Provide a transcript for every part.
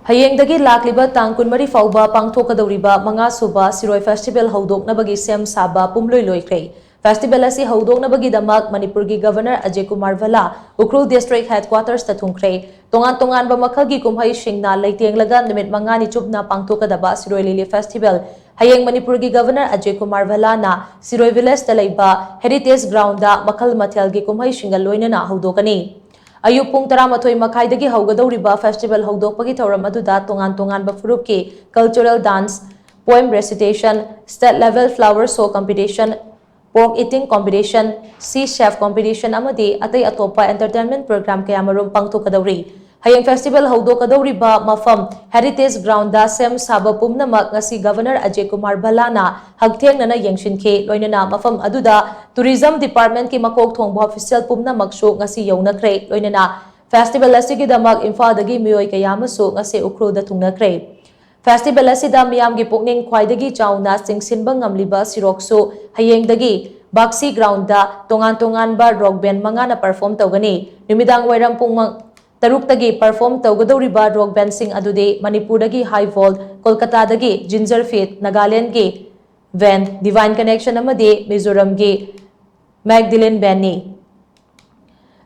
Hayengdagi lakliba tang kunmari fauba pangthokadoriba manga shuba Shirui Festival Houdoknabagi Sem-Saba pumloi Loikhre. Festival asi Houdoknabagi Damak Manipuri Governor Ajay Kumar Bhalla Ukhrul District Headquarters ta Thungkhre. Tongan ba makhagi kumhai shingna leitenglaga nimit manga ni chupna pangthokadaba Shirui Lili Festival. Hayeng Manipuri Governor Ajay Kumar Bhalla na Shirui Village talaiba Heritage Ground da makhal mathelgi kumhai shingal loinana Houdokani. Ayub pung 12 makaidagi haugadoriba festival haudokpagi thauram aduda tongan ba furuki cultural dance, poem recitation, state level flower show competition, pork eating competition, sea chef competition amadi atai atopa entertainment program kaya marum pangthokadori. Hayeng festival haudokadoriba mafam Heritage Ground da Sem-Saba pumanamak ngasi Governor Ajay Kumar Bhalla na hagthengnana yengshinkhe loinana mafam aduda Tourism Department ki makok thongba official pumanamak su ngasi younakre loinana festival asigi damak Imphaldagi mioi kaya amasu ngasi Ukhrul da thungnakre. Festival asida miyamgi pukning khwaidagi chauna singsinba ngamliba siroksu hayengdagi Baksi Ground da tongan ba rock band manga na perform tawgani numidang wairam pung Taruktagi perform tawgadoriba rock band sing adude Manipurdagi High Vault, Kolkatadagi Ginger Fit, Nagalandgi Vent, Divine Connection amadi Mizoramgi Magdalene Benny.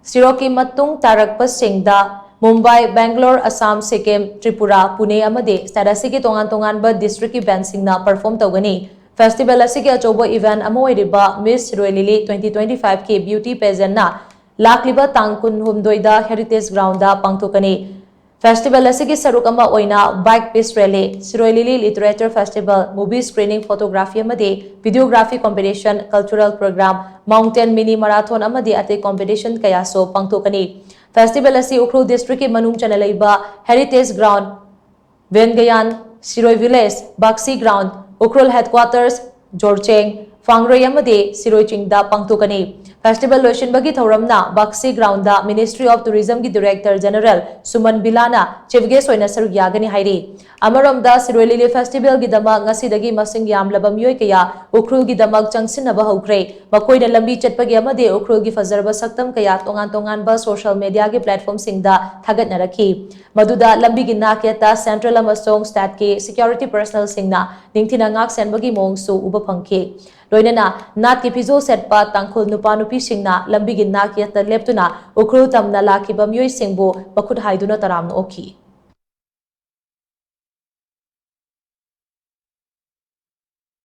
Siroki matung tarakpa singda Mumbai, Bangalore, Assam, Sikkim, Tripura, Pune amadi Stadasigi tongan ba district band sing na perform tawgani. Festival asigi achobo event amoiriba Miss Shirui Lili 2025 ke beauty pageant na Lakliba tangkun humdoida Heritage Ground da pangthokani. Festival asigi saruk ama oina bike peace rally, Shirui Lili Literature Festival, movie screening, photography amadi videography competition, cultural program, mountain mini marathon amadi ate competition kaya so pangthokani. Festival asi Ukhrul District ki manung chanalaiba Heritage Ground, Vengayan, Shirui Village, Baksi Ground, Ukhrul Headquarters, Jorcheng, Phangroi amadi Shirui Chingda pangthokani. Festival loishin bagi thauramna Baksi Ground da Ministry of Tourism ki Director General Suman Bilana chief guest oina saruk yagani hairi. Amaramda Shirui Lili Festival gi damak ngasidagi masing yamlaba mioi kaya Ukhrul gi damak changsinaba haukhre. Makoina lambi chatpagi amadi Ukhrul gi fazarba saktam kaya tongan ba social media gi platform singda thagatnarakhi. Maduda lambi gi nakyata Central amasong state ki security personnel singna ningthina ngak senbagi mongsu uba phangkhi. Loinana nat ki pizo setpa tangkhul nupa-nupi singna lambigi nakyata leptuna Ukhrul tamna lakiba mioi singbu bakut haiduna taramna okhi.